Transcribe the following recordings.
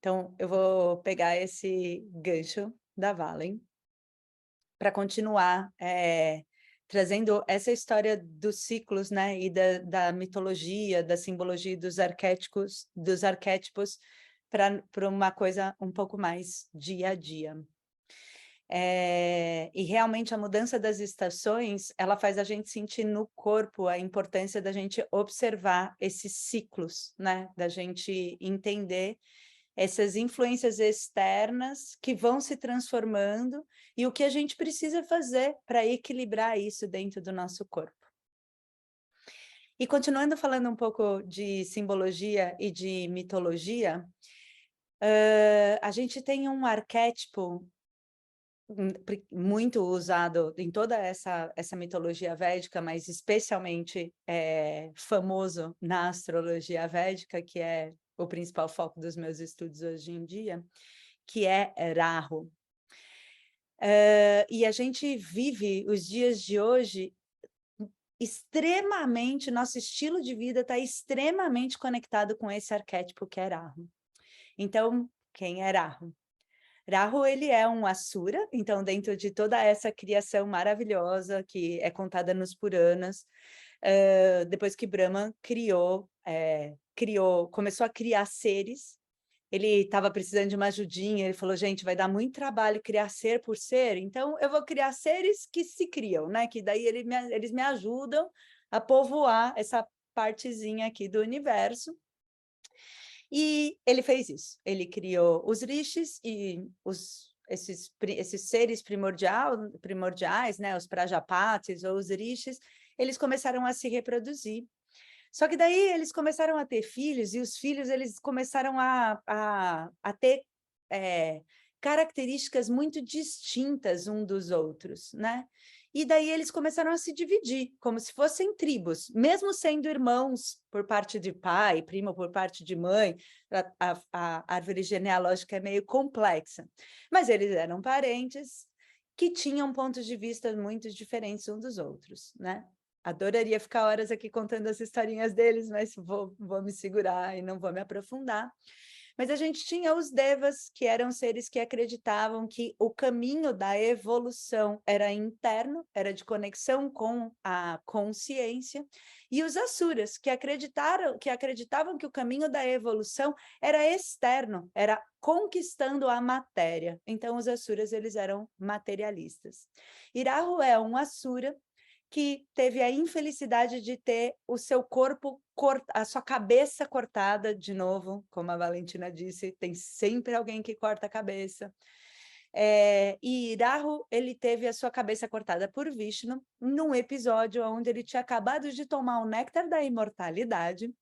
Então, eu vou pegar esse gancho da Valen para continuar, trazendo essa história dos ciclos, né, e da mitologia, da simbologia dos arquétipos para uma coisa um pouco mais dia a dia. E realmente a mudança das estações, ela faz a gente sentir no corpo a importância da gente observar esses ciclos, né, da gente entender essas influências externas que vão se transformando e o que a gente precisa fazer para equilibrar isso dentro do nosso corpo. E continuando falando um pouco de simbologia e de mitologia, a gente tem um arquétipo muito usado em toda essa mitologia védica, mas especialmente famoso na astrologia védica, que é o principal foco dos meus estudos hoje em dia, que é Rahu. E a gente vive os dias de hoje extremamente, nosso estilo de vida está extremamente conectado com esse arquétipo que é Rahu. Então, quem é Rahu? Rahu, ele é um Asura, então dentro de toda essa criação maravilhosa que é contada nos Puranas, depois que Brahma começou a criar seres, ele estava precisando de uma ajudinha, ele falou, gente, vai dar muito trabalho criar ser por ser, então eu vou criar seres que se criam, né? Que daí eles me ajudam a povoar essa partezinha aqui do universo. E ele fez isso, ele criou os rishis e esses seres primordiais, né, os prajapatis ou os rishis, eles começaram a se reproduzir. Só que daí eles começaram a ter filhos, e os filhos eles começaram a ter características muito distintas um dos outros, né? E daí eles começaram a se dividir, como se fossem tribos, mesmo sendo irmãos por parte de pai, primo por parte de mãe, a árvore genealógica é meio complexa, mas eles eram parentes que tinham pontos de vista muito diferentes um dos outros, né? Adoraria ficar horas aqui contando as historinhas deles, mas vou me segurar e não vou me aprofundar. Mas a gente tinha os devas, que eram seres que acreditavam que o caminho da evolução era interno, era de conexão com a consciência, e os asuras, que acreditavam que o caminho da evolução era externo, era conquistando a matéria. Então, os asuras, eles eram materialistas. Irahu é um asura que teve a infelicidade de ter o seu corpo, a sua cabeça cortada, de novo, como a Valentina disse, tem sempre alguém que corta a cabeça. E Rahu, ele teve a sua cabeça cortada por Vishnu, num episódio onde ele tinha acabado de tomar o néctar da imortalidade,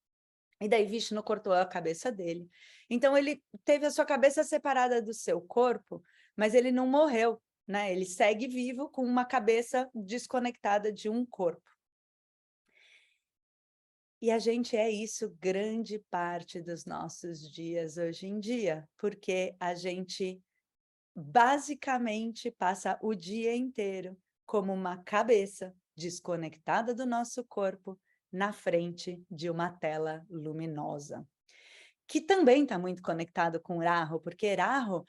e daí Vishnu cortou a cabeça dele. Então ele teve a sua cabeça separada do seu corpo, mas ele não morreu, né? Ele segue vivo com uma cabeça desconectada de um corpo. E a gente é isso grande parte dos nossos dias hoje em dia, porque a gente basicamente passa o dia inteiro como uma cabeça desconectada do nosso corpo na frente de uma tela luminosa, que também está muito conectado com Rahu, porque Rahu,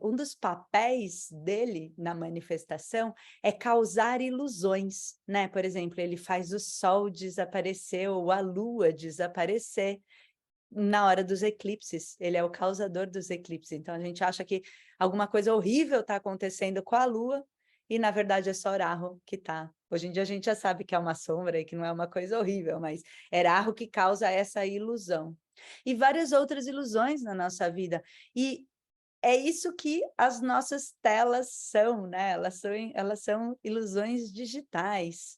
um dos papéis dele na manifestação é causar ilusões, né? Por exemplo, ele faz o sol desaparecer ou a lua desaparecer na hora dos eclipses, ele é o causador dos eclipses, então a gente acha que alguma coisa horrível está acontecendo com a lua, e na verdade é só Rahu que está. Hoje em dia a gente já sabe que é uma sombra e que não é uma coisa horrível, mas é Rahu que causa essa ilusão. E várias outras ilusões na nossa vida. E é isso que as nossas telas são, né? Elas são ilusões digitais.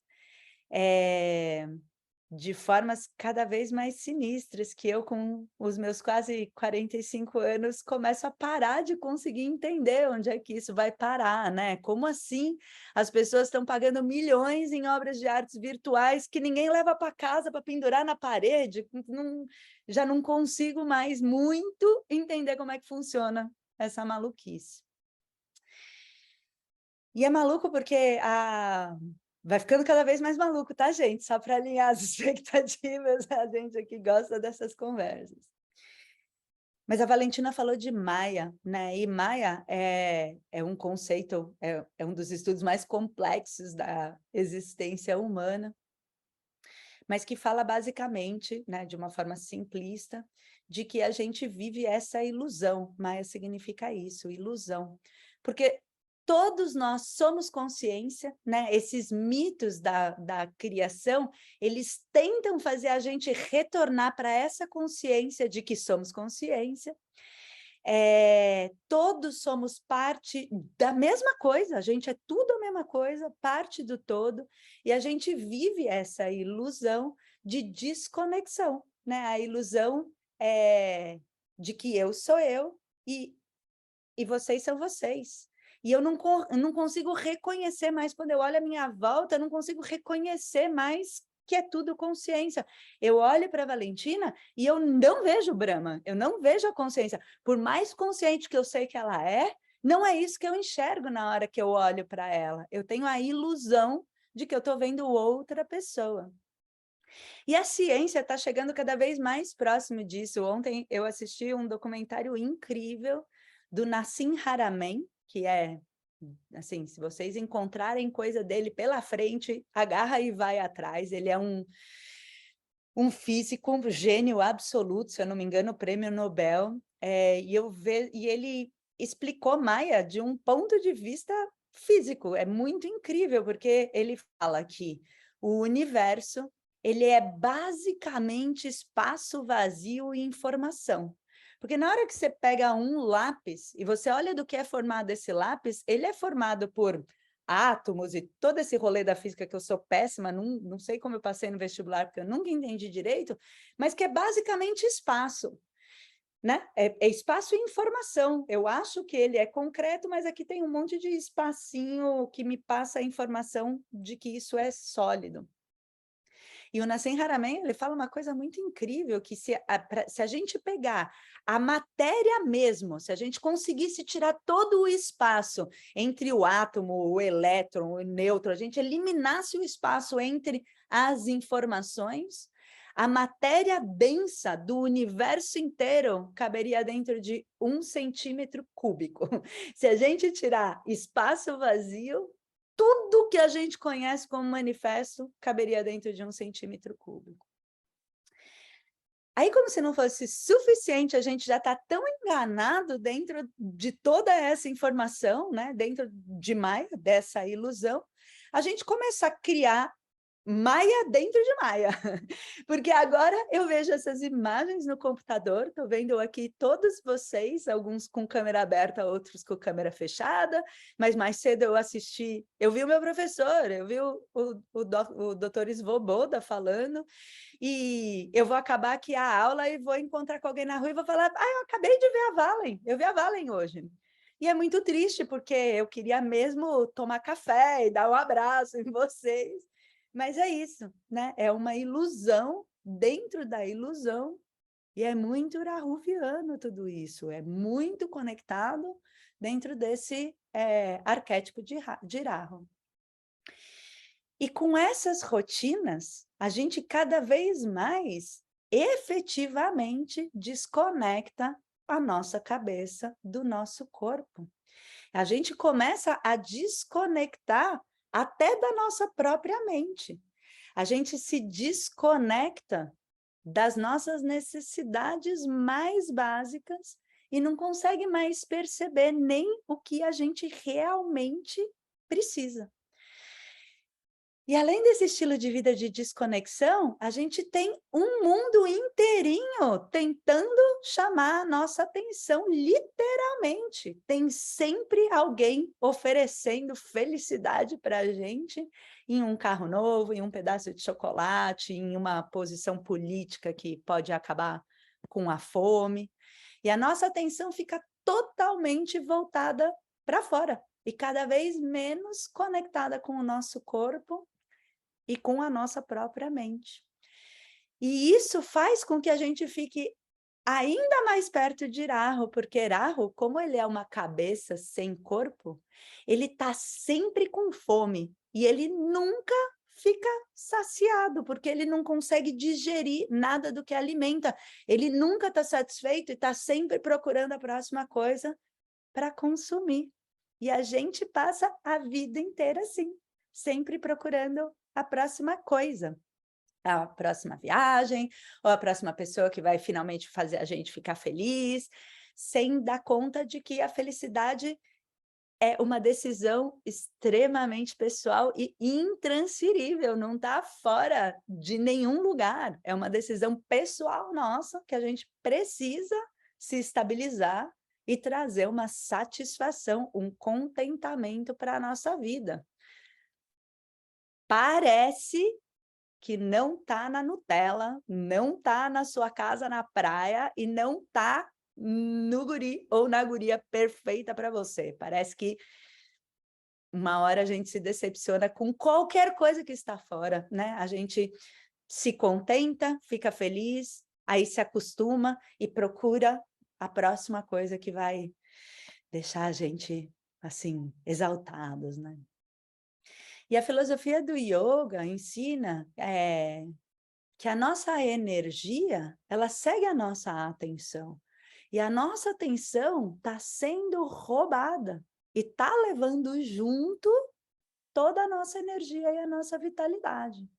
De formas cada vez mais sinistras, que eu, com os meus quase 45 anos, começo a parar de conseguir entender onde é que isso vai parar, né? Como assim as pessoas estão pagando milhões em obras de artes virtuais que ninguém leva para casa para pendurar na parede? Já não consigo mais muito entender como é que funciona essa maluquice. E é maluco porque vai ficando cada vez mais maluco, tá, gente? Só para alinhar as expectativas, a gente aqui gosta dessas conversas. Mas a Valentina falou de Maya, né? E Maya é um conceito, é um dos estudos mais complexos da existência humana, mas que fala basicamente, né, de uma forma simplista, de que a gente vive essa ilusão. Maya significa isso, ilusão. Porque todos nós somos consciência, né? Esses mitos da criação, eles tentam fazer a gente retornar para essa consciência de que somos consciência. Todos somos parte da mesma coisa, a gente é tudo a mesma coisa, parte do todo, e a gente vive essa ilusão de desconexão, né? A ilusão de que eu sou eu e vocês são vocês. E eu não consigo reconhecer mais, quando eu olho a minha volta, eu não consigo reconhecer mais que é tudo consciência. Eu olho para a Valentina e eu não vejo Brahma, eu não vejo a consciência. Por mais consciente que eu sei que ela não é isso que eu enxergo na hora que eu olho para ela. Eu tenho a ilusão de que eu estou vendo outra pessoa. E a ciência está chegando cada vez mais próximo disso. Ontem eu assisti um documentário incrível do Nassim Haramein, que é, assim, se vocês encontrarem coisa dele pela frente, agarra e vai atrás. Ele é um físico, um gênio absoluto, se eu não me engano, prêmio Nobel, e ele explicou Maia de um ponto de vista físico. É muito incrível, porque ele fala que o universo ele é basicamente espaço vazio e informação. Porque na hora que você pega um lápis e você olha do que é formado esse lápis, ele é formado por átomos e todo esse rolê da física que eu sou péssima, não sei como eu passei no vestibular, porque eu nunca entendi direito, mas que é basicamente espaço, né? É espaço e informação. Eu acho que ele é concreto, mas aqui tem um monte de espacinho que me passa a informação de que isso é sólido. E o Nassim Haramein, ele fala uma coisa muito incrível, que se a gente pegar a matéria mesmo, se a gente conseguisse tirar todo o espaço entre o átomo, o elétron, o nêutron, a gente eliminasse o espaço entre as informações, a matéria densa do universo inteiro caberia dentro de 1 centímetro cúbico. Se a gente tirar espaço vazio, tudo que a gente conhece como manifesto caberia dentro de 1 centímetro cúbico. Aí, como se não fosse suficiente, a gente já está tão enganado dentro de toda essa informação, né? Dentro de Maia, dessa ilusão, a gente começa a criar Maia dentro de Maia, porque agora eu vejo essas imagens no computador, estou vendo aqui todos vocês, alguns com câmera aberta, outros com câmera fechada, mas mais cedo eu vi o meu professor, eu vi o doutor Svoboda falando, e eu vou acabar aqui a aula e vou encontrar com alguém na rua e vou falar, eu acabei de ver a Valen, eu vi a Valen hoje. E é muito triste, porque eu queria mesmo tomar café e dar um abraço em vocês, mas é isso, né? É uma ilusão dentro da ilusão, e é muito rahuviano tudo isso, é muito conectado dentro desse arquétipo de Rahu. E com essas rotinas, a gente cada vez mais efetivamente desconecta a nossa cabeça do nosso corpo. A gente começa a desconectar até da nossa própria mente. A gente se desconecta das nossas necessidades mais básicas e não consegue mais perceber nem o que a gente realmente precisa. E além desse estilo de vida de desconexão, a gente tem um mundo inteirinho tentando chamar a nossa atenção, literalmente. Tem sempre alguém oferecendo felicidade para a gente em um carro novo, em um pedaço de chocolate, em uma posição política que pode acabar com a fome. E a nossa atenção fica totalmente voltada para fora e cada vez menos conectada com o nosso corpo e com a nossa própria mente. E isso faz com que a gente fique ainda mais perto de Rahu, porque Rahu, como ele é uma cabeça sem corpo, ele está sempre com fome e ele nunca fica saciado, porque ele não consegue digerir nada do que alimenta. Ele nunca está satisfeito e está sempre procurando a próxima coisa para consumir. E a gente passa a vida inteira assim, sempre procurando a próxima coisa. A próxima viagem, ou a próxima pessoa que vai finalmente fazer a gente ficar feliz, sem dar conta de que a felicidade é uma decisão extremamente pessoal e intransferível, não está fora de nenhum lugar. É uma decisão pessoal nossa que a gente precisa se estabilizar e trazer uma satisfação, um contentamento para a nossa vida. Parece que não está na Nutella, não está na sua casa na praia e não está no guri ou na guria perfeita para você. Parece que uma hora a gente se decepciona com qualquer coisa que está fora, né? A gente se contenta, fica feliz, aí se acostuma e procura a próxima coisa que vai deixar a gente, assim, exaltados, né? E a filosofia do yoga ensina que a nossa energia, ela segue a nossa atenção. E a nossa atenção está sendo roubada e está levando junto toda a nossa energia e a nossa vitalidade.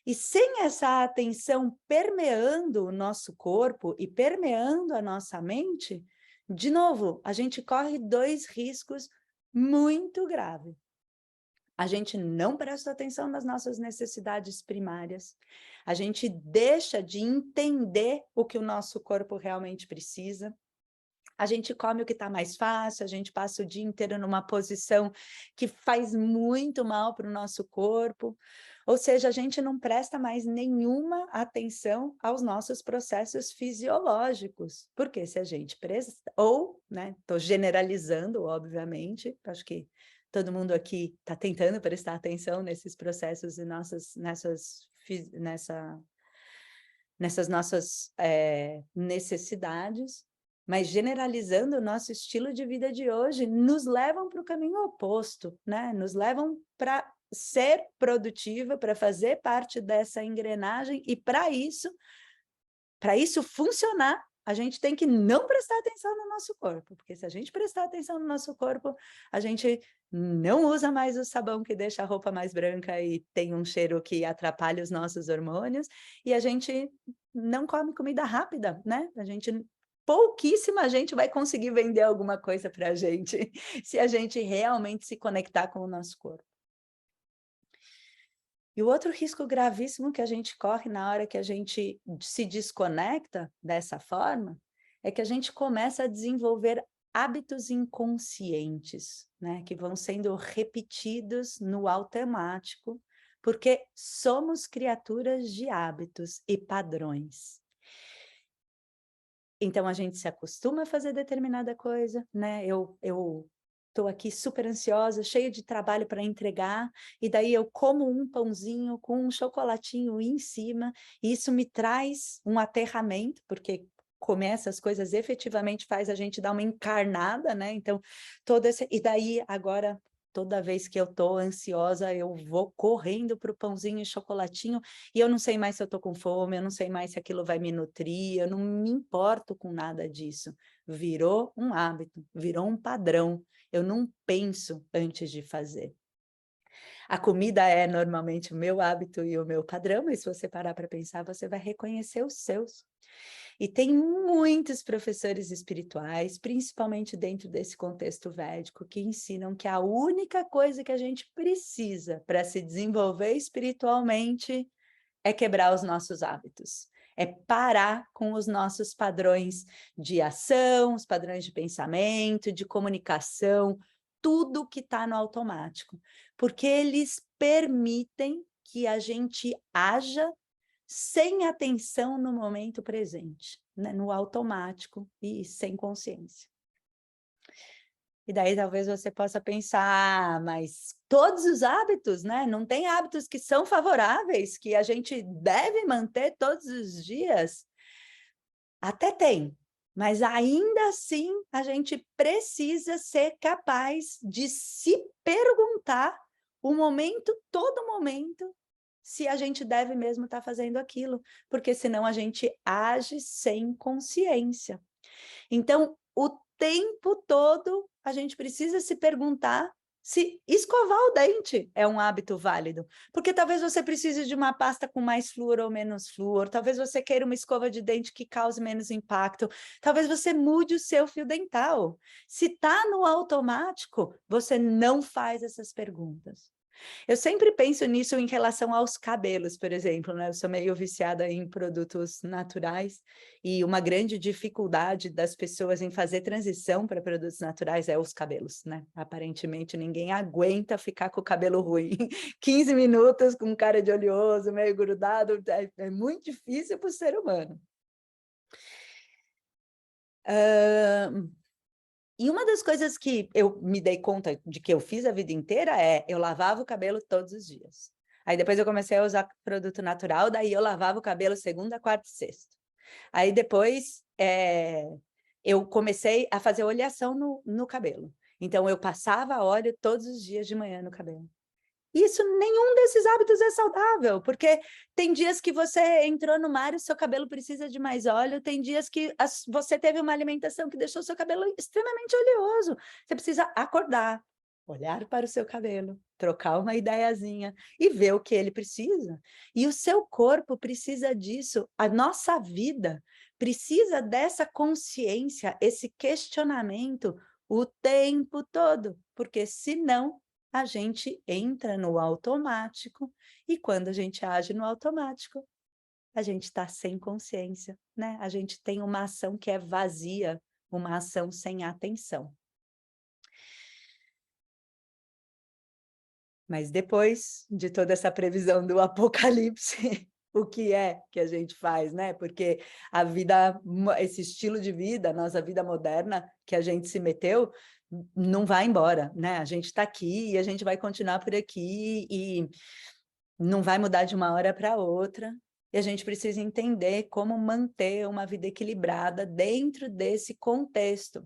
E sem essa atenção permeando o nosso corpo e permeando a nossa mente, de novo, a gente corre 2 riscos muito graves. A gente não presta atenção nas nossas necessidades primárias, a gente deixa de entender o que o nosso corpo realmente precisa, a gente come o que está mais fácil, a gente passa o dia inteiro numa posição que faz muito mal para o nosso corpo, ou seja, a gente não presta mais nenhuma atenção aos nossos processos fisiológicos, porque se a gente presta, ou, né, estou generalizando, obviamente, acho que todo mundo aqui está tentando prestar atenção nesses processos e nessas nossas necessidades, mas generalizando o nosso estilo de vida de hoje, nos levam para o caminho oposto, né? Nos levam para ser produtiva, para fazer parte dessa engrenagem, e para isso funcionar, a gente tem que não prestar atenção no nosso corpo, porque se a gente prestar atenção no nosso corpo, a gente não usa mais o sabão que deixa a roupa mais branca e tem um cheiro que atrapalha os nossos hormônios, e a gente não come comida rápida, né? Pouquíssima gente vai conseguir vender alguma coisa para a gente, se a gente realmente se conectar com o nosso corpo. E o outro risco gravíssimo que a gente corre na hora que a gente se desconecta dessa forma, é que a gente começa a desenvolver hábitos inconscientes, né? Que vão sendo repetidos no automático, porque somos criaturas de hábitos e padrões. Então, a gente se acostuma a fazer determinada coisa, né? Eu estou aqui super ansiosa, cheia de trabalho para entregar, e daí eu como um pãozinho com um chocolatinho em cima, e isso me traz um aterramento, porque comer essas coisas efetivamente faz a gente dar uma encarnada, né? Então, e daí agora, toda vez que eu estou ansiosa, eu vou correndo para o pãozinho e chocolatinho, e eu não sei mais se eu estou com fome, eu não sei mais se aquilo vai me nutrir, eu não me importo com nada disso. Virou um hábito, virou um padrão. Eu não penso antes de fazer. A comida é normalmente o meu hábito e o meu padrão, mas se você parar para pensar, você vai reconhecer os seus. E tem muitos professores espirituais, principalmente dentro desse contexto védico, que ensinam que a única coisa que a gente precisa para se desenvolver espiritualmente é quebrar os nossos hábitos. É parar com os nossos padrões de ação, os padrões de pensamento, de comunicação, tudo que está no automático, porque eles permitem que a gente haja sem atenção no momento presente, né? No automático e sem consciência. E daí talvez você possa pensar, mas todos os hábitos, né? Não tem hábitos que são favoráveis, que a gente deve manter todos os dias? Até tem, mas ainda assim a gente precisa ser capaz de se perguntar o momento, todo momento, se a gente deve mesmo estar fazendo aquilo, porque senão a gente age sem consciência. Então, o tempo todo, a gente precisa se perguntar se escovar o dente é um hábito válido. Porque talvez você precise de uma pasta com mais flúor ou menos flúor, talvez você queira uma escova de dente que cause menos impacto, talvez você mude o seu fio dental. Se está no automático, você não faz essas perguntas. Eu sempre penso nisso em relação aos cabelos, por exemplo, né? Eu sou meio viciada em produtos naturais e uma grande dificuldade das pessoas em fazer transição para produtos naturais é os cabelos, né? Aparentemente ninguém aguenta ficar com o cabelo ruim. 15 minutos com cara de oleoso, meio grudado, é muito difícil para o ser humano. E uma das coisas que eu me dei conta de que eu fiz a vida inteira é, eu lavava o cabelo todos os dias. Aí depois eu comecei a usar produto natural, daí eu lavava o cabelo segunda, quarta e sexta. Aí depois eu comecei a fazer oleação no cabelo. Então eu passava óleo todos os dias de manhã no cabelo. Isso, nenhum desses hábitos é saudável, porque tem dias que você entrou no mar e seu cabelo precisa de mais óleo, tem dias que você teve uma alimentação que deixou seu cabelo extremamente oleoso. Você precisa acordar, olhar para o seu cabelo, trocar uma ideiazinha e ver o que ele precisa. E o seu corpo precisa disso, a nossa vida precisa dessa consciência, esse questionamento o tempo todo, porque senão a gente entra no automático, e quando a gente age no automático, a gente está sem consciência, né? A gente tem uma ação que é vazia, uma ação sem atenção. Mas depois de toda essa previsão do apocalipse, o que é que a gente faz, né? Porque a vida, esse estilo de vida, a nossa vida moderna que a gente se meteu, não vai embora, né? A gente está aqui e a gente vai continuar por aqui e não vai mudar de uma hora para outra. E a gente precisa entender como manter uma vida equilibrada dentro desse contexto.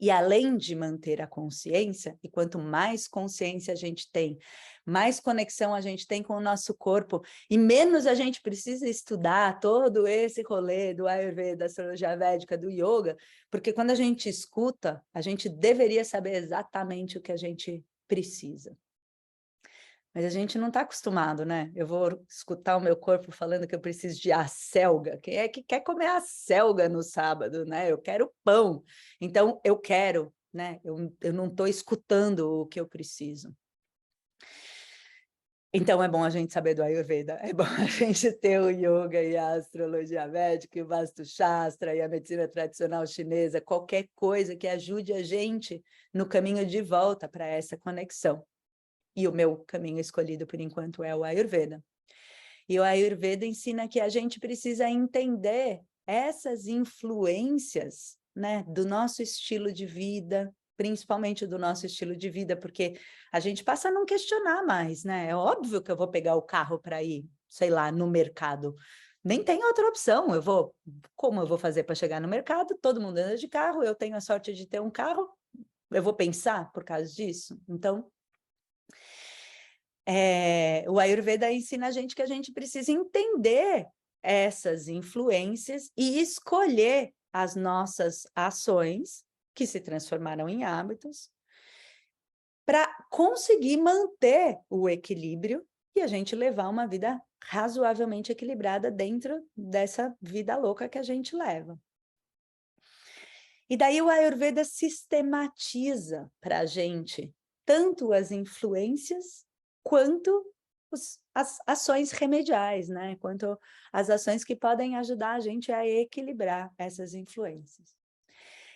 E além de manter a consciência, e quanto mais consciência a gente tem, mais conexão a gente tem com o nosso corpo, e menos a gente precisa estudar todo esse rolê do Ayurveda, da astrologia védica, do yoga, porque quando a gente escuta, a gente deveria saber exatamente o que a gente precisa. Mas a gente não está acostumado, né? Eu vou escutar o meu corpo falando que eu preciso de acelga. Quem é que quer comer acelga no sábado, né? Eu quero pão. Então, eu quero, né? Eu não estou escutando o que eu preciso. Então, é bom a gente saber do Ayurveda, é bom a gente ter o yoga e a astrologia védica, e o Vastu Shastra e a medicina tradicional chinesa, qualquer coisa que ajude a gente no caminho de volta para essa conexão. E o meu caminho escolhido, por enquanto, é o Ayurveda. E o Ayurveda ensina que a gente precisa entender essas influências, né, do nosso estilo de vida, principalmente do nosso estilo de vida, porque a gente passa a não questionar mais, né? É óbvio que eu vou pegar o carro para ir, sei lá, no mercado. Nem tem outra opção. Como eu vou fazer para chegar no mercado? Todo mundo anda de carro, eu tenho a sorte de ter um carro, eu vou pensar por causa disso? Então, o Ayurveda ensina a gente que a gente precisa entender essas influências e escolher as nossas ações, que se transformaram em hábitos, para conseguir manter o equilíbrio e a gente levar uma vida razoavelmente equilibrada dentro dessa vida louca que a gente leva. E daí o Ayurveda sistematiza para a gente tanto as influências quanto as ações remediais, né? Quanto as ações que podem ajudar a gente a equilibrar essas influências.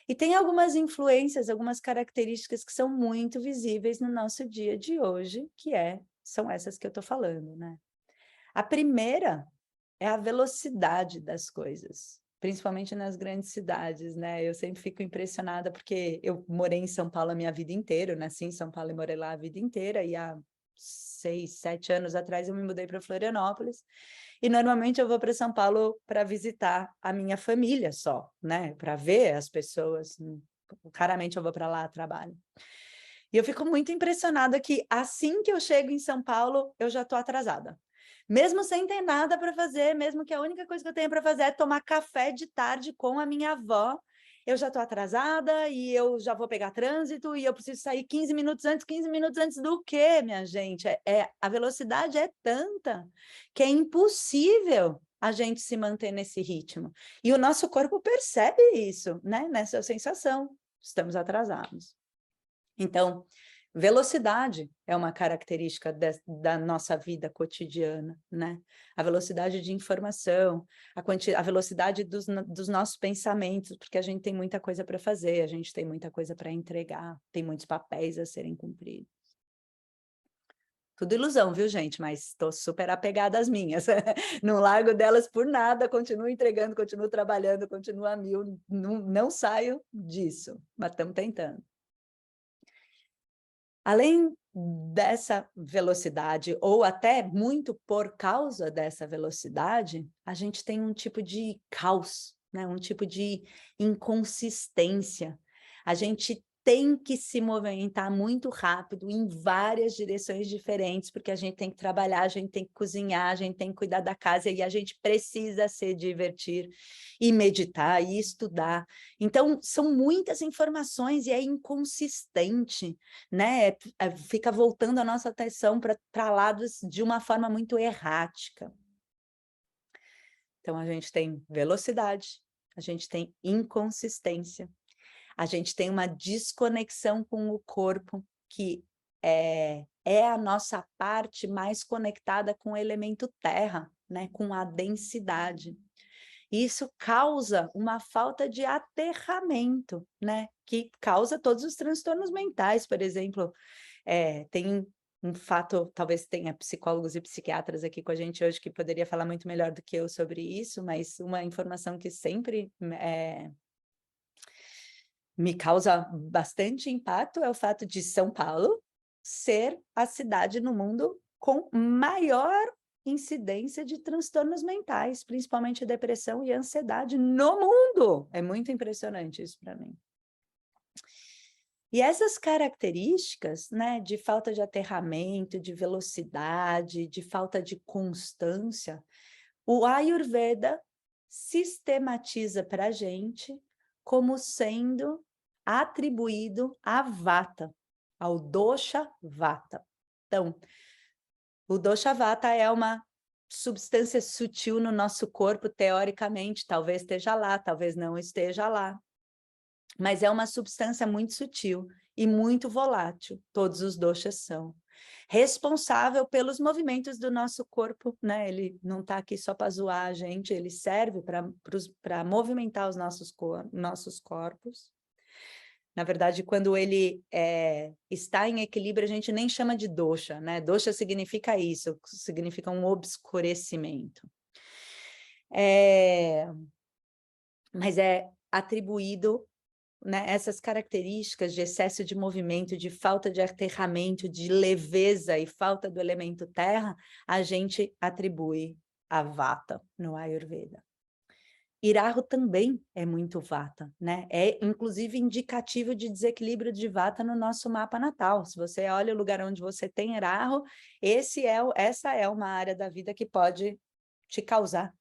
E tem algumas influências, algumas características que são muito visíveis no nosso dia de hoje, que são essas que eu estou falando, né? A primeira é a velocidade das coisas, principalmente nas grandes cidades, né? Eu sempre fico impressionada porque eu morei em São Paulo a minha vida inteira, nasci em São Paulo e morei lá a vida inteira, e há 6, 7 anos atrás eu me mudei para Florianópolis, e normalmente eu vou para São Paulo para visitar a minha família só, né? Para ver as pessoas, raramente eu vou para lá a trabalho. E eu fico muito impressionada que assim que eu chego em São Paulo, eu já estou atrasada. Mesmo sem ter nada para fazer, mesmo que a única coisa que eu tenho para fazer é tomar café de tarde com a minha avó, eu já estou atrasada e eu já vou pegar trânsito e eu preciso sair 15 minutos antes do quê, minha gente? A velocidade é tanta que é impossível a gente se manter nesse ritmo. E o nosso corpo percebe isso, né? Nessa sensação, estamos atrasados. Então, velocidade é uma característica da nossa vida cotidiana, né? A velocidade de informação, a velocidade dos nossos pensamentos, porque a gente tem muita coisa para fazer, a gente tem muita coisa para entregar, tem muitos papéis a serem cumpridos. Tudo ilusão, viu, gente? Mas estou super apegada às minhas. Não largo delas por nada, continuo entregando, continuo trabalhando, continuo a mil, não saio disso, mas estamos tentando. Além dessa velocidade, ou até muito por causa dessa velocidade, a gente tem um tipo de caos, né? Um tipo de inconsistência. A gente tem que se movimentar muito rápido em várias direções diferentes, porque a gente tem que trabalhar, a gente tem que cozinhar, a gente tem que cuidar da casa e a gente precisa se divertir e meditar e estudar. Então, são muitas informações e é inconsistente, né? Fica voltando a nossa atenção para lados de uma forma muito errática. Então, a gente tem velocidade, a gente tem inconsistência, a gente tem uma desconexão com o corpo, que é a nossa parte mais conectada com o elemento terra, né? Com a densidade. E isso causa uma falta de aterramento, né? Que causa todos os transtornos mentais, por exemplo. Tem um fato, talvez tenha psicólogos e psiquiatras aqui com a gente hoje que poderia falar muito melhor do que eu sobre isso, mas uma informação que sempre me causa bastante impacto é o fato de São Paulo ser a cidade no mundo com maior incidência de transtornos mentais, principalmente depressão e ansiedade no mundo. É muito impressionante isso para mim. E essas características, né, de falta de aterramento, de velocidade, de falta de constância, o Ayurveda sistematiza para a gente como sendo atribuído a Vata, ao Dosha Vata. Então, o Dosha Vata é uma substância sutil no nosso corpo, teoricamente, talvez esteja lá, talvez não esteja lá, mas é uma substância muito sutil e muito volátil, todos os doshas são. Responsável pelos movimentos do nosso corpo, né? Ele não está aqui só para zoar a gente, ele serve para movimentar os nossos corpos. Na verdade, quando ele está em equilíbrio, a gente nem chama de dosha, né? Dosha significa isso, significa um obscurecimento. Mas é atribuído, né, essas características de excesso de movimento, de falta de aterramento, de leveza e falta do elemento terra, a gente atribui a Vata no Ayurveda. Irahu também é muito Vata, né? É inclusive indicativo de desequilíbrio de Vata no nosso mapa natal. Se você olha o lugar onde você tem Irahu, essa é uma área da vida que pode te causar,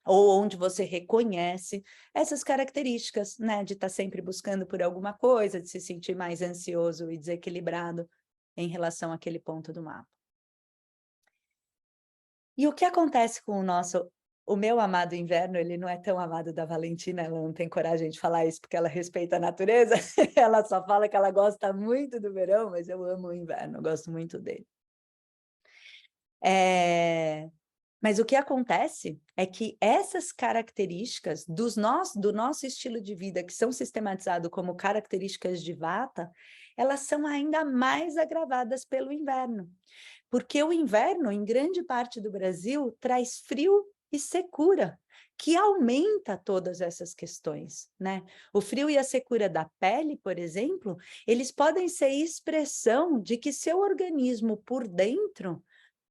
ou onde você reconhece essas características, né, de estar sempre buscando por alguma coisa, de se sentir mais ansioso e desequilibrado em relação àquele ponto do mapa. E o que acontece com o meu amado inverno, ele não é tão amado da Valentina, ela não tem coragem de falar isso porque ela respeita a natureza, ela só fala que ela gosta muito do verão, mas eu amo o inverno, eu gosto muito dele. Mas o que acontece é que essas características do nosso estilo de vida, que são sistematizadas como características de Vata, elas são ainda mais agravadas pelo inverno. Porque o inverno, em grande parte do Brasil, traz frio e secura, que aumenta todas essas questões, né? O frio e a secura da pele, por exemplo, eles podem ser expressão de que seu organismo por dentro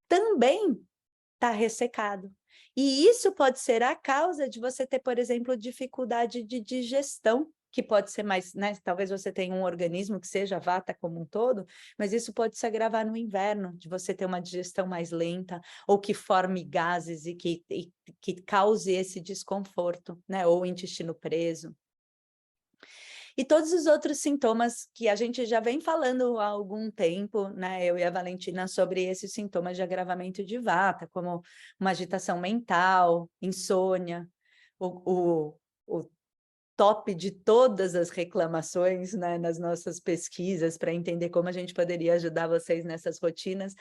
também está ressecado. E isso pode ser a causa de você ter, por exemplo, dificuldade de digestão, que pode ser mais, né? Talvez você tenha um organismo que seja vata como um todo, mas isso pode se agravar no inverno, de você ter uma digestão mais lenta, ou que forme gases e que cause esse desconforto, né? Ou o intestino preso. E todos os outros sintomas que a gente já vem falando há algum tempo, né, eu e a Valentina, sobre esses sintomas de agravamento de vata, como uma agitação mental, insônia, o top de todas as reclamações, né, nas nossas pesquisas, para entender como a gente poderia ajudar vocês nessas rotinas.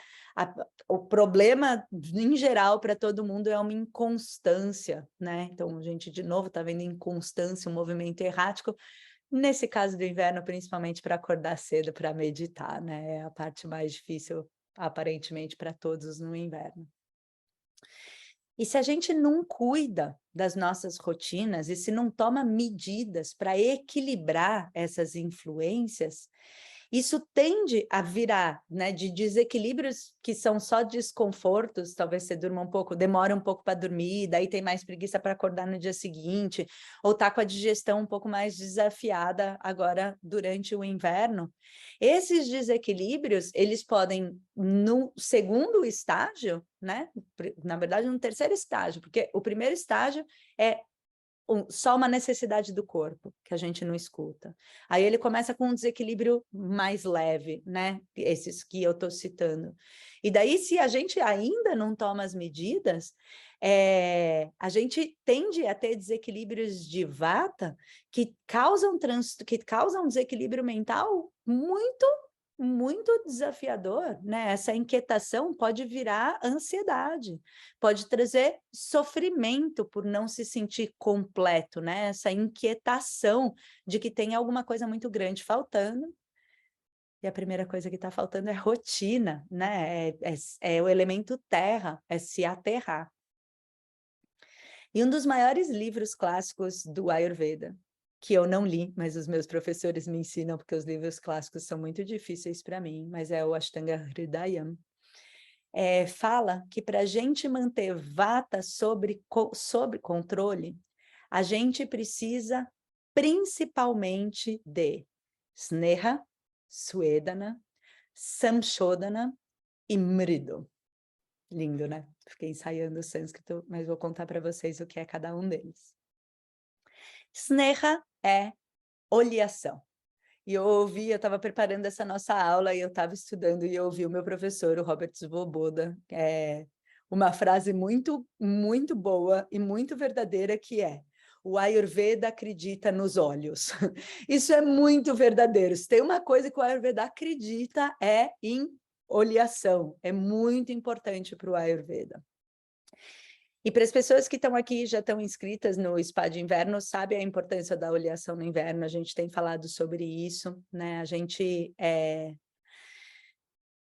O problema, em geral, para todo mundo é uma inconstância, né? Então, a gente, de novo, está vendo inconstância, um movimento errático. Nesse caso do inverno, principalmente para acordar cedo para meditar, né? É a parte mais difícil, aparentemente, para todos no inverno. E se a gente não cuida das nossas rotinas e se não toma medidas para equilibrar essas influências, isso tende a virar, né, de desequilíbrios que são só desconfortos, talvez você durma um pouco, demora um pouco para dormir, daí tem mais preguiça para acordar no dia seguinte, ou tá com a digestão um pouco mais desafiada agora durante o inverno. Esses desequilíbrios, eles podem, no segundo estágio, né, na verdade no terceiro estágio, porque o primeiro estágio é só uma necessidade do corpo, que a gente não escuta. Aí ele começa com um desequilíbrio mais leve, né? Esses que eu estou citando. E daí, se a gente ainda não toma as medidas, a gente tende a ter desequilíbrios de vata que causam desequilíbrio mental muito desafiador, né? Essa inquietação pode virar ansiedade, pode trazer sofrimento por não se sentir completo, né? Essa inquietação de que tem alguma coisa muito grande faltando. E a primeira coisa que está faltando é rotina, né? É o elemento terra, é se aterrar. E um dos maiores livros clássicos do Ayurveda, que eu não li, mas os meus professores me ensinam, porque os livros clássicos são muito difíceis para mim, mas é o Ashtanga Hridayam, fala que para a gente manter vata sob controle, a gente precisa principalmente de Sneha, Swedana, Samshodana e Mridu. Lindo, né? Fiquei ensaiando o sânscrito, mas vou contar para vocês o que é cada um deles. Sneha é oleação. E eu estava preparando essa nossa aula e eu estava estudando e eu ouvi o meu professor, o Robert Svoboda, uma frase muito, muito boa e muito verdadeira que é: o Ayurveda acredita nos olhos. Isso é muito verdadeiro. Se tem uma coisa que o Ayurveda acredita é em oleação. É muito importante para o Ayurveda. E para as pessoas que estão aqui, já estão inscritas no Spa de Inverno, sabem a importância da oleação no inverno, a gente tem falado sobre isso, né? A gente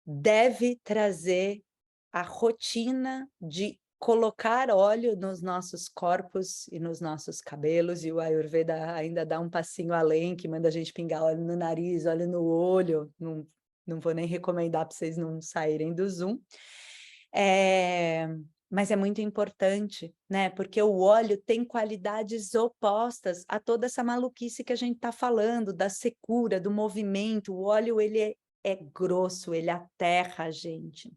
deve trazer a rotina de colocar óleo nos nossos corpos e nos nossos cabelos, e o Ayurveda ainda dá um passinho além, que manda a gente pingar óleo no nariz, óleo no olho, não vou nem recomendar para vocês não saírem do Zoom. Mas é muito importante, né? Porque o óleo tem qualidades opostas a toda essa maluquice que a gente está falando, da secura, do movimento. O óleo, ele é grosso, ele aterra a gente.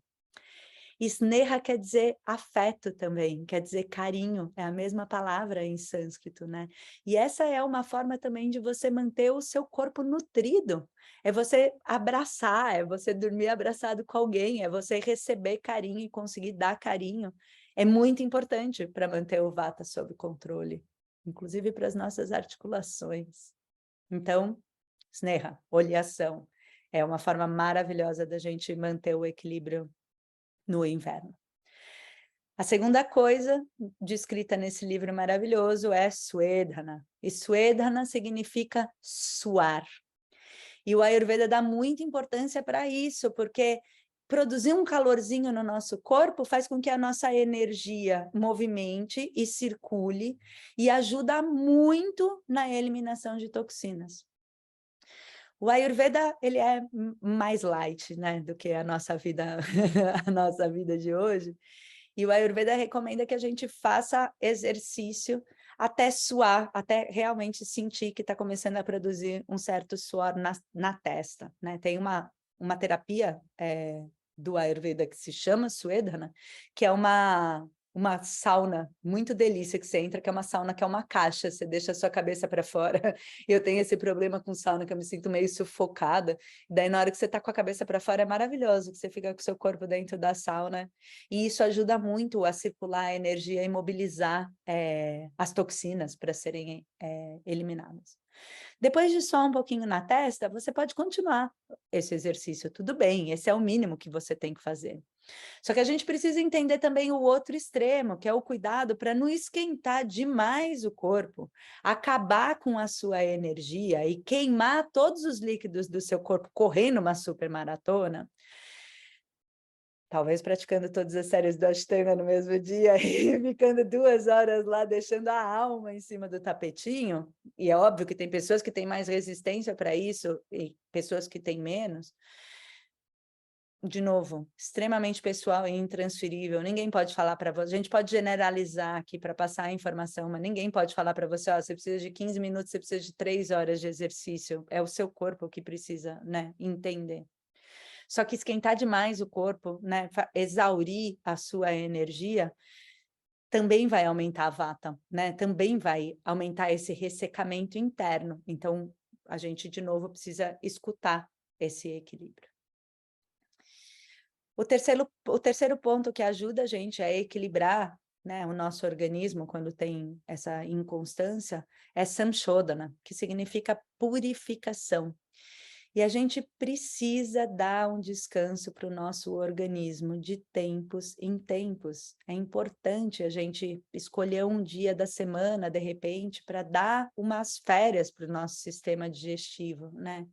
Sneha quer dizer afeto também, quer dizer carinho, é a mesma palavra em sânscrito, né? E essa é uma forma também de você manter o seu corpo nutrido, é você abraçar, é você dormir abraçado com alguém, é você receber carinho e conseguir dar carinho. É muito importante para manter o vata sob controle, inclusive para as nossas articulações. Então, Sneha, oleação, é uma forma maravilhosa da gente manter o equilíbrio no inverno. A segunda coisa descrita nesse livro maravilhoso é Swedhana. E Swedhana significa suar. E o Ayurveda dá muita importância para isso, porque produzir um calorzinho no nosso corpo faz com que a nossa energia movimente e circule e ajuda muito na eliminação de toxinas. O Ayurveda, ele é mais light, né, do que a nossa vida, a nossa vida de hoje. E o Ayurveda recomenda que a gente faça exercício até suar, até realmente sentir que está começando a produzir um certo suor na testa, né? Tem uma terapia do Ayurveda que se chama Suedhana, que é uma sauna muito delícia que você entra, que é uma sauna que é uma caixa, você deixa a sua cabeça para fora. Eu tenho esse problema com sauna, que eu me sinto meio sufocada, daí na hora que você está com a cabeça para fora é maravilhoso, que você fica com o seu corpo dentro da sauna, e isso ajuda muito a circular a energia e mobilizar as toxinas para serem eliminadas. Depois de suar um pouquinho na testa, você pode continuar esse exercício, tudo bem, esse é o mínimo que você tem que fazer. Só que a gente precisa entender também o outro extremo, que é o cuidado para não esquentar demais o corpo, acabar com a sua energia e queimar todos os líquidos do seu corpo correndo uma supermaratona, talvez praticando todas as séries do Ashtanga no mesmo dia e ficando 2 horas lá, deixando a alma em cima do tapetinho, e é óbvio que tem pessoas que têm mais resistência para isso e pessoas que têm menos. De novo, extremamente pessoal e intransferível, ninguém pode falar para você, a gente pode generalizar aqui para passar a informação, mas ninguém pode falar para você, ó, você precisa de 15 minutos, você precisa de 3 horas de exercício, é o seu corpo que precisa, né, entender. Só que esquentar demais o corpo, né, exaurir a sua energia, também vai aumentar a vata, né, também vai aumentar esse ressecamento interno, então a gente de novo precisa escutar esse equilíbrio. O terceiro ponto que ajuda a gente a equilibrar, né, o nosso organismo quando tem essa inconstância é samshodana, que significa purificação. E a gente precisa dar um descanso para o nosso organismo de tempos em tempos. É importante a gente escolher um dia da semana, de repente, para dar umas férias para o nosso sistema digestivo, né?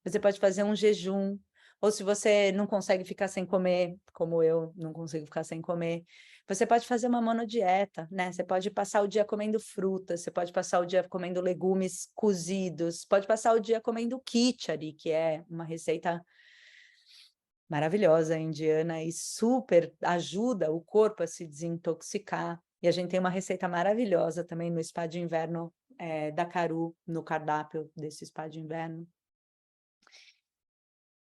Você pode fazer um jejum, ou se você não consegue ficar sem comer, como eu não consigo ficar sem comer, você pode fazer uma monodieta, né? Você pode passar o dia comendo frutas, você pode passar o dia comendo legumes cozidos, pode passar o dia comendo khichdi, que é uma receita maravilhosa indiana e super ajuda o corpo a se desintoxicar. E a gente tem uma receita maravilhosa também no spa de inverno da Caru, no cardápio desse spa de inverno.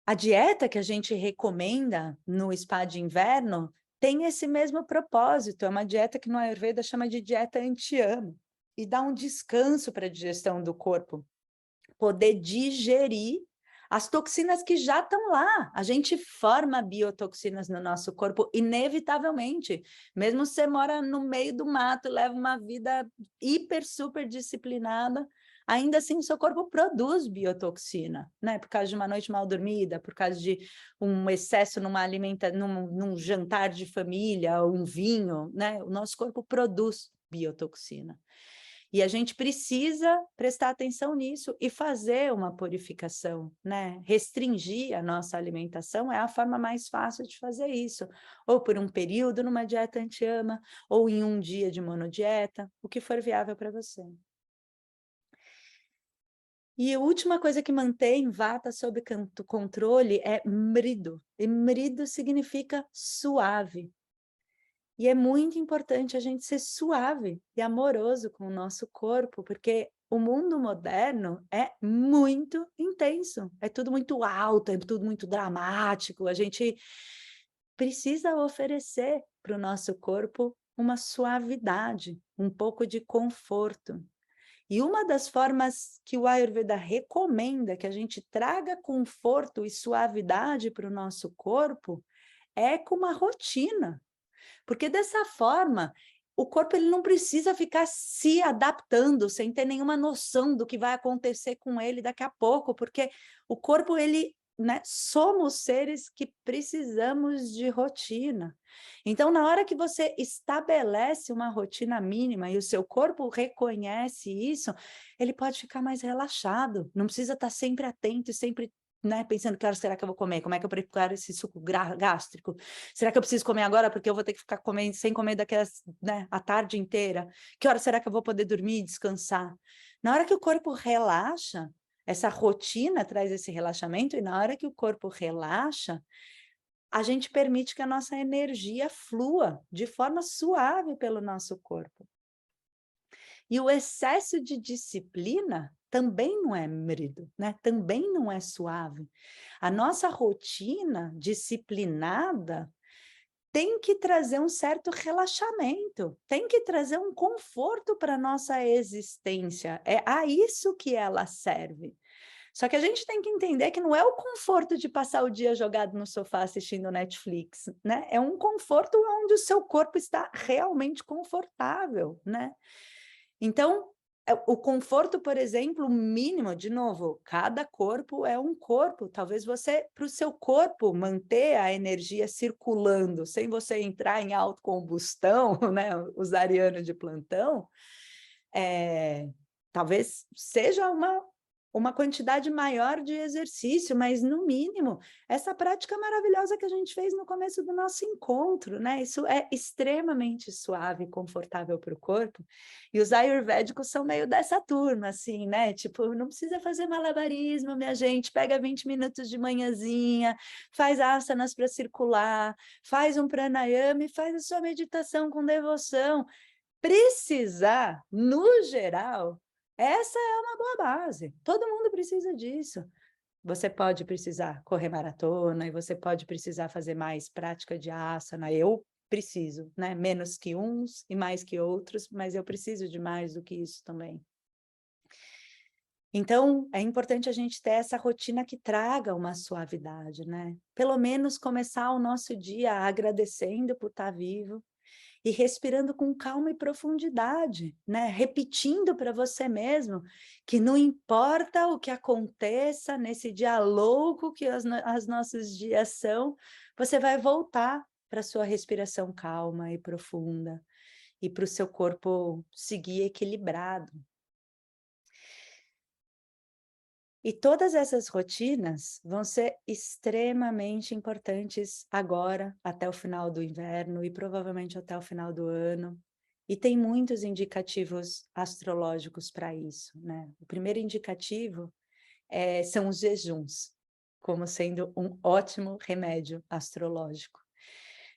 A dieta que a gente recomenda no spa de inverno tem esse mesmo propósito, é uma dieta que no Ayurveda chama de dieta anti-ama, e dá um descanso para a digestão do corpo, poder digerir as toxinas que já estão lá. A gente forma biotoxinas no nosso corpo, inevitavelmente. Mesmo se você mora no meio do mato, leva uma vida hiper, super disciplinada, ainda assim o seu corpo produz biotoxina, né? Por causa de uma noite mal dormida, por causa de um excesso num jantar de família, ou um vinho, né? O nosso corpo produz biotoxina. E a gente precisa prestar atenção nisso e fazer uma purificação, né? Restringir a nossa alimentação é a forma mais fácil de fazer isso. Ou por um período numa dieta anti-ama, ou em um dia de monodieta, o que for viável para você. E a última coisa que mantém vata sob controle é mridu. E mridu significa suave. E é muito importante a gente ser suave e amoroso com o nosso corpo, porque o mundo moderno é muito intenso, é tudo muito alto, é tudo muito dramático. A gente precisa oferecer para o nosso corpo uma suavidade, um pouco de conforto. E uma das formas que o Ayurveda recomenda que a gente traga conforto e suavidade para o nosso corpo é com uma rotina. Porque dessa forma, o corpo ele não precisa ficar se adaptando sem ter nenhuma noção do que vai acontecer com ele daqui a pouco, porque o corpo, ele, né, somos seres que precisamos de rotina. Então, na hora que você estabelece uma rotina mínima e o seu corpo reconhece isso, ele pode ficar mais relaxado, não precisa estar sempre atento e sempre, né, pensando que hora será que eu vou comer, como é que eu preparo esse suco gástrico, será que eu preciso comer agora porque eu vou ter que ficar comendo, sem comer daqui a tarde inteira, que hora será que eu vou poder dormir e descansar? Na hora que o corpo relaxa, essa rotina traz esse relaxamento, e na hora que o corpo relaxa, a gente permite que a nossa energia flua de forma suave pelo nosso corpo. E o excesso de disciplina também não é mridu, né? Também não é suave. A nossa rotina disciplinada tem que trazer um certo relaxamento, tem que trazer um conforto para a nossa existência. É a isso que ela serve. Só que a gente tem que entender que não é o conforto de passar o dia jogado no sofá assistindo Netflix, né? É um conforto onde o seu corpo está realmente confortável, né? Então, o conforto, por exemplo, mínimo, de novo, cada corpo é um corpo. Talvez você, para o seu corpo manter a energia circulando, sem você entrar em autocombustão, né? Os arianos de plantão, talvez seja uma quantidade maior de exercício, mas no mínimo, essa prática maravilhosa que a gente fez no começo do nosso encontro, né? Isso é extremamente suave e confortável para o corpo, e os ayurvédicos são meio dessa turma, assim, né? Tipo, não precisa fazer malabarismo, minha gente, pega 20 minutos de manhãzinha, faz asanas para circular, faz um pranayama e faz a sua meditação com devoção. Precisar, no geral, essa é uma boa base. Todo mundo precisa disso. Você pode precisar correr maratona e você pode precisar fazer mais prática de asana. Eu preciso, né? Menos que uns e mais que outros, mas eu preciso de mais do que isso também. Então, é importante a gente ter essa rotina que traga uma suavidade, né? Pelo menos começar o nosso dia agradecendo por estar vivo, e respirando com calma e profundidade, né? Repetindo para você mesmo que não importa o que aconteça nesse dia louco que os nossos dias são, você vai voltar para a sua respiração calma e profunda e para o seu corpo seguir equilibrado. E todas essas rotinas vão ser extremamente importantes agora, até o final do inverno e provavelmente até o final do ano. E tem muitos indicativos astrológicos para isso, né? O primeiro indicativo são os jejuns, como sendo um ótimo remédio astrológico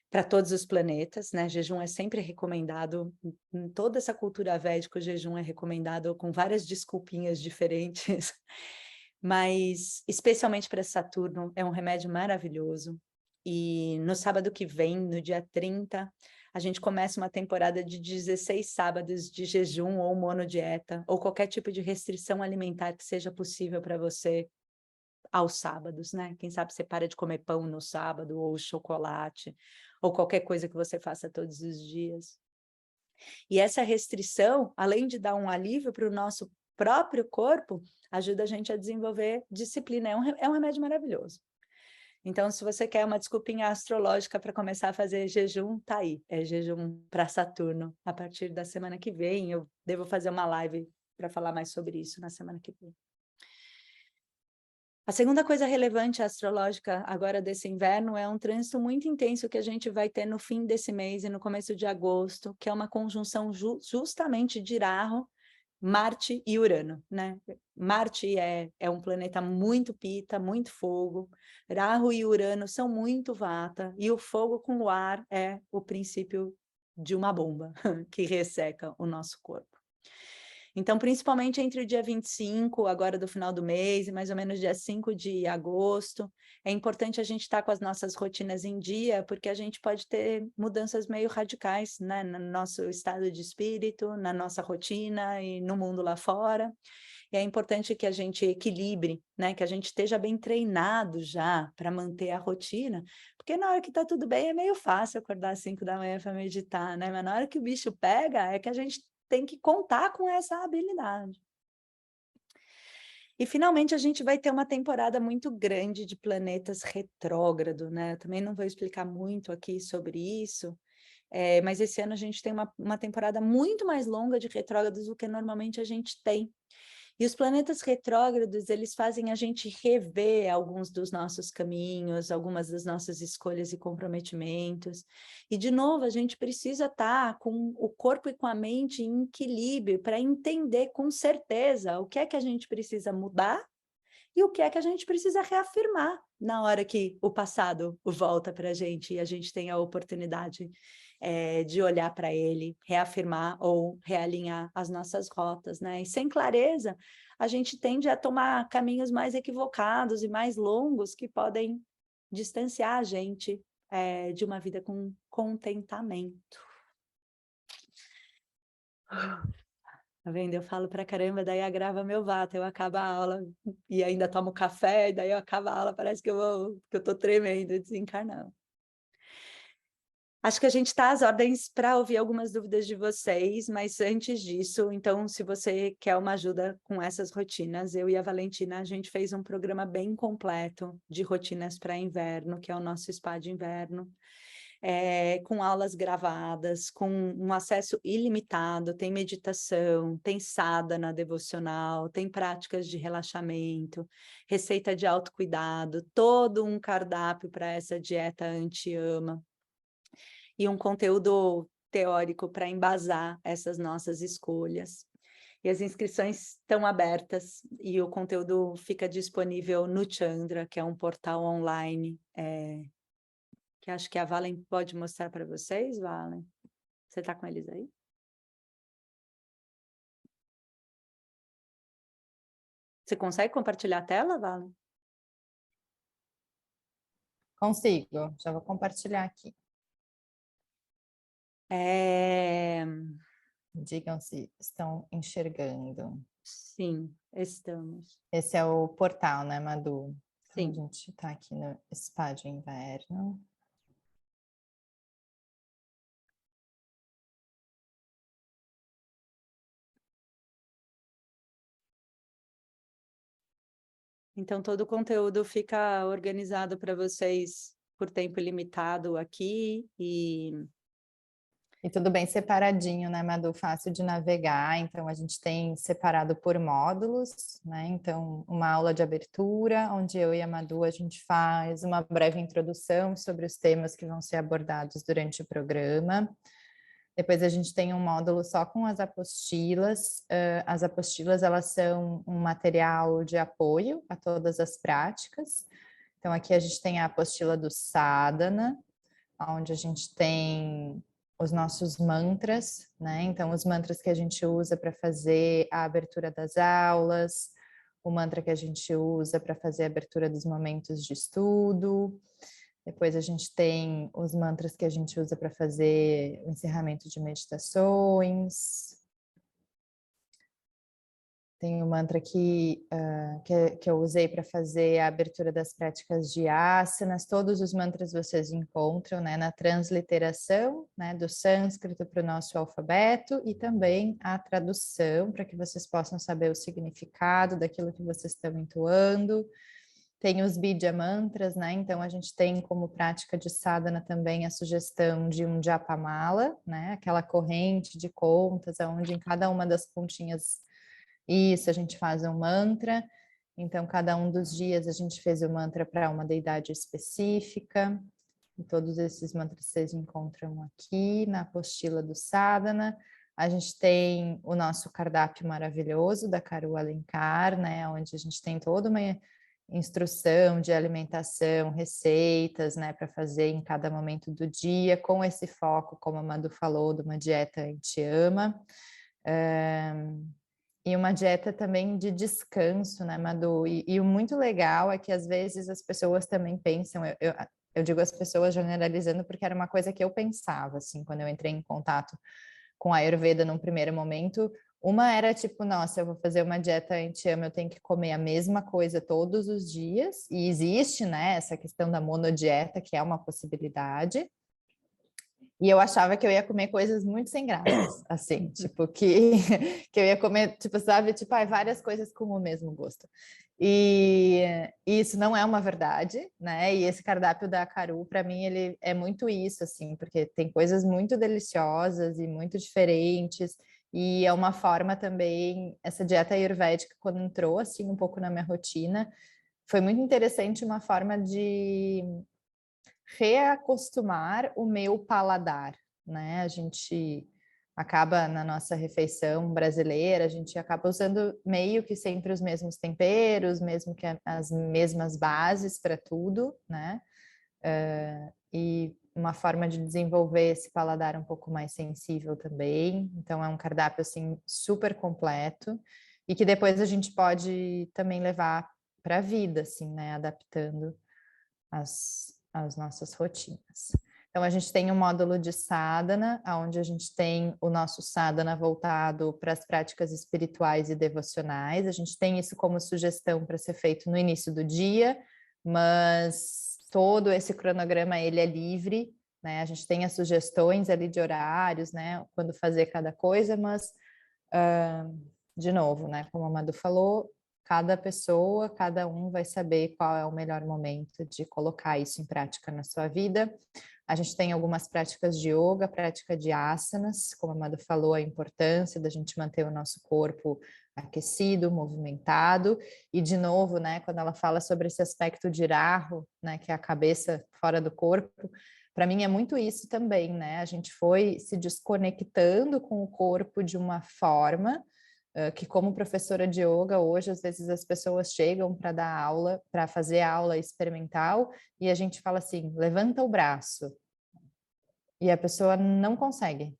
para todos os planetas, né? Jejum é sempre recomendado, em toda essa cultura védica, o jejum é recomendado com várias desculpinhas diferentes, mas especialmente para Saturno é um remédio maravilhoso. E no sábado que vem, no dia 30, a gente começa uma temporada de 16 sábados de jejum ou monodieta, ou qualquer tipo de restrição alimentar que seja possível para você aos sábados, né? Quem sabe você para de comer pão no sábado, ou chocolate, ou qualquer coisa que você faça todos os dias. E essa restrição, além de dar um alívio para o nosso próprio corpo, ajuda a gente a desenvolver disciplina. É um remédio maravilhoso. Então, se você quer uma desculpinha astrológica para começar a fazer jejum, tá aí. É jejum para Saturno. A partir da semana que vem, eu devo fazer uma live para falar mais sobre isso na semana que vem. A segunda coisa relevante astrológica agora desse inverno é um trânsito muito intenso que a gente vai ter no fim desse mês e no começo de agosto, que é uma conjunção justamente de Rahu, Marte e Urano, né? Marte é um planeta muito pita, muito fogo. Rahu e Urano são muito vata, e o fogo com o ar é o princípio de uma bomba que resseca o nosso corpo. Então, principalmente entre o dia 25, agora do final do mês, e mais ou menos dia 5 de agosto, é importante a gente estar com as nossas rotinas em dia, porque a gente pode ter mudanças meio radicais, né, no nosso estado de espírito, na nossa rotina e no mundo lá fora. E é importante que a gente equilibre, né, que a gente esteja bem treinado já para manter a rotina, porque na hora que está tudo bem é meio fácil acordar às 5 da manhã para meditar, né? Mas na hora que o bicho pega, é que a gente tem que contar com essa habilidade. E finalmente a gente vai ter uma temporada muito grande de planetas retrógrado, né? Eu também não vou explicar muito aqui sobre isso, mas esse ano a gente tem uma temporada muito mais longa de retrógrados do que normalmente a gente tem. E os planetas retrógrados, eles fazem a gente rever alguns dos nossos caminhos, algumas das nossas escolhas e comprometimentos. E, de novo, a gente precisa estar com o corpo e com a mente em equilíbrio para entender com certeza o que é que a gente precisa mudar e o que é que a gente precisa reafirmar na hora que o passado volta para a gente e a gente tem a oportunidade de olhar para ele, reafirmar ou realinhar as nossas rotas, né? E sem clareza, a gente tende a tomar caminhos mais equivocados e mais longos que podem distanciar a gente de uma vida com contentamento. Tá vendo? Eu falo pra caramba, daí agrava meu vato, eu acabo a aula e ainda tomo café, e daí eu acabo a aula, parece que eu tô tremendo, desencarnando. Acho que a gente está às ordens para ouvir algumas dúvidas de vocês, mas antes disso, então, se você quer uma ajuda com essas rotinas, eu e a Valentina, a gente fez um programa bem completo de rotinas para inverno, que é o nosso spa de inverno, com aulas gravadas, com um acesso ilimitado, tem meditação, tem sadhana devocional, tem práticas de relaxamento, receita de autocuidado, todo um cardápio para essa dieta anti-ama, e um conteúdo teórico para embasar essas nossas escolhas. E as inscrições estão abertas e o conteúdo fica disponível no Chandra, que é um portal online, que acho que a Valen pode mostrar para vocês, Valen. Você está com eles aí? Você consegue compartilhar a tela, Valen? Consigo, já vou compartilhar aqui. Digam se estão enxergando. Sim, estamos. Esse é o portal, né, Madu? Então, Sim. a gente está aqui no Spa de Inverno. Então, todo o conteúdo fica organizado para vocês por tempo ilimitado aqui E tudo bem separadinho, né, Madu? Fácil de navegar. Então, a gente tem separado por módulos, né? Então, uma aula de abertura, onde eu e a Madu a gente faz uma breve introdução sobre os temas que vão ser abordados durante o programa. Depois a gente tem um módulo só com as apostilas. As apostilas, elas são um material de apoio a todas as práticas. Então, aqui a gente tem a apostila do Sadhana, onde a gente tem os nossos mantras, né? Então, os mantras que a gente usa para fazer a abertura das aulas, o mantra que a gente usa para fazer a abertura dos momentos de estudo. Depois a gente tem os mantras que a gente usa para fazer o encerramento de meditações. Tem um mantra que eu usei para fazer a abertura das práticas de asanas. Todos os mantras vocês encontram, né, na transliteração, né, do sânscrito para o nosso alfabeto e também a tradução para que vocês possam saber o significado daquilo que vocês estão entoando. Tem os Bidya Mantras, né? Então a gente tem como prática de sadhana também a sugestão de um japamala, né? Aquela corrente de contas, onde em cada uma das pontinhas isso, a gente faz um mantra. Então, cada um dos dias a gente fez o mantra para uma deidade específica. E todos esses mantras vocês encontram aqui na apostila do Sadhana. A gente tem o nosso cardápio maravilhoso da Caru Alencar, né? Onde a gente tem toda uma instrução de alimentação, receitas, né? Para fazer em cada momento do dia, com esse foco, como a Madu falou, de uma dieta anti-ama. E uma dieta também de descanso, né, Madu? E o muito legal é que às vezes as pessoas também pensam, eu digo as pessoas generalizando porque era uma coisa que eu pensava, assim, quando eu entrei em contato com a Ayurveda num primeiro momento. Uma era tipo, nossa, eu vou fazer uma dieta anti-ama, eu tenho que comer a mesma coisa todos os dias. E existe, né, essa questão da monodieta, que é uma possibilidade. E eu achava que eu ia comer coisas muito sem graças, assim, tipo, que eu ia comer, tipo, sabe, tipo, várias coisas com o mesmo gosto. E isso não é uma verdade, né? E esse cardápio da Caru, para mim, ele é muito isso, assim, porque tem coisas muito deliciosas e muito diferentes. E é uma forma também, essa dieta ayurvédica, quando entrou, assim, um pouco na minha rotina, foi muito interessante uma forma de reacostumar o meu paladar, né? A gente acaba na nossa refeição brasileira, a gente acaba usando meio que sempre os mesmos temperos, mesmo que as mesmas bases para tudo, né? E uma forma de desenvolver esse paladar um pouco mais sensível também. Então, é um cardápio, assim, super completo e que depois a gente pode também levar para a vida, assim, né? Adaptando as nossas rotinas. Então, a gente tem um módulo de sadhana, onde a gente tem o nosso sadhana voltado para as práticas espirituais e devocionais. A gente tem isso como sugestão para ser feito no início do dia, mas todo esse cronograma, ele é livre, né? A gente tem as sugestões ali de horários, né? Quando fazer cada coisa, mas, de novo, né? Como a Madu falou, cada pessoa, cada um vai saber qual é o melhor momento de colocar isso em prática na sua vida. A gente tem algumas práticas de yoga, prática de asanas, como a Madu falou, a importância da gente manter o nosso corpo aquecido, movimentado, e de novo, né, quando ela fala sobre esse aspecto de rahu, né, que é a cabeça fora do corpo, para mim é muito isso também, né, a gente foi se desconectando com o corpo de uma forma que como professora de yoga, hoje, às vezes as pessoas chegam para dar aula, para fazer aula experimental, e a gente fala assim, levanta o braço. E a pessoa não consegue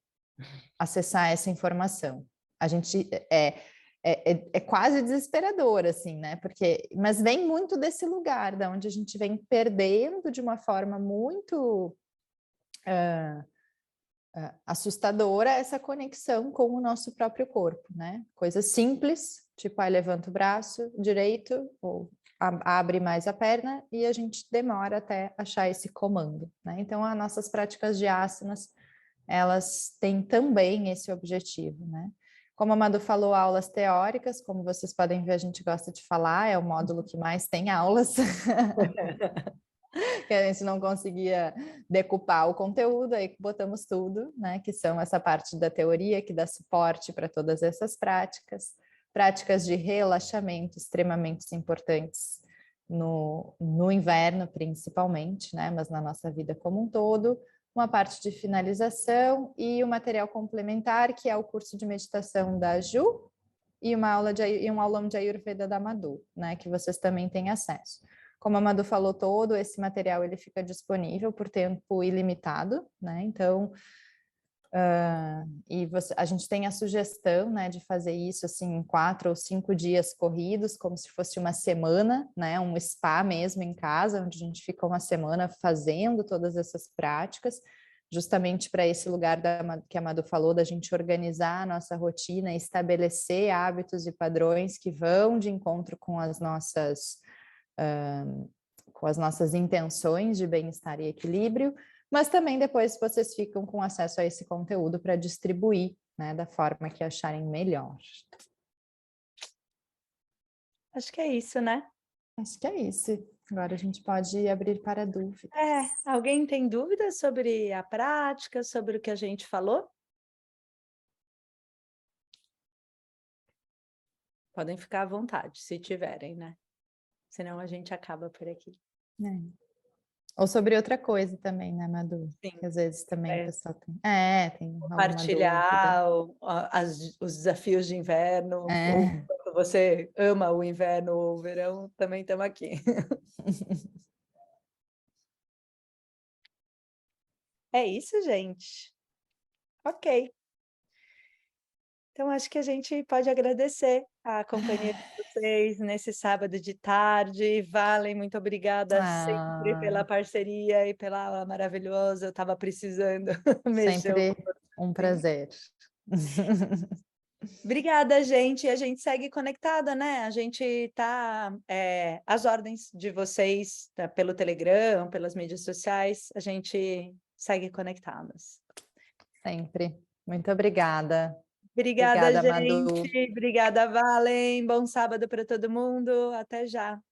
acessar essa informação. A gente é quase desesperador, assim, né? Mas vem muito desse lugar, da onde a gente vem perdendo de uma forma muito assustadora essa conexão com o nosso próprio corpo, né? Coisas simples, tipo, levanta o braço direito ou abre mais a perna e a gente demora até achar esse comando, né? Então, as nossas práticas de asanas, elas têm também esse objetivo, né? Como a Madu falou, aulas teóricas, como vocês podem ver, a gente gosta de falar, é o módulo que mais tem aulas. Que a gente não conseguia decupar o conteúdo, aí botamos tudo, né? Que são essa parte da teoria que dá suporte para todas essas práticas, práticas de relaxamento extremamente importantes no inverno, principalmente, né? Mas na nossa vida como um todo, uma parte de finalização e o material complementar, que é o curso de meditação da Ju e um aulão de Ayurveda da Madu, né? Que vocês também têm acesso. Como a Madu falou, todo esse material ele fica disponível por tempo ilimitado, né? Então, a gente tem a sugestão, né, de fazer isso assim em 4 ou 5 dias corridos, como se fosse uma semana, né? Um spa mesmo em casa, onde a gente fica uma semana fazendo todas essas práticas, justamente para esse lugar que a Madu falou, da gente organizar a nossa rotina, estabelecer hábitos e padrões que vão de encontro com as nossas intenções de bem-estar e equilíbrio, mas também depois vocês ficam com acesso a esse conteúdo para distribuir, né, da forma que acharem melhor. Acho que é isso, né? Acho que é isso. Agora a gente pode abrir para dúvidas. Alguém tem dúvidas sobre a prática, sobre o que a gente falou? Podem ficar à vontade, se tiverem, né? Senão a gente acaba por aqui. Ou sobre outra coisa também, né, Madu? Sim. Que às vezes também o pessoal tem Compartilhar os desafios de inverno, ou você ama o inverno ou o verão, também estamos aqui. É isso, gente. Ok. Então, acho que a gente pode agradecer a companhia de vocês nesse sábado de tarde. Valen, muito obrigada sempre pela parceria e pela aula maravilhosa. Eu estava precisando mexer sempre um prazer. Obrigada, gente. A gente segue conectada, né? A gente está às ordens de vocês, tá? Pelo Telegram, pelas mídias sociais. A gente segue conectadas. Sempre. Muito obrigada. Obrigada, gente. Madu. Obrigada, Valen. Bom sábado para todo mundo. Até já.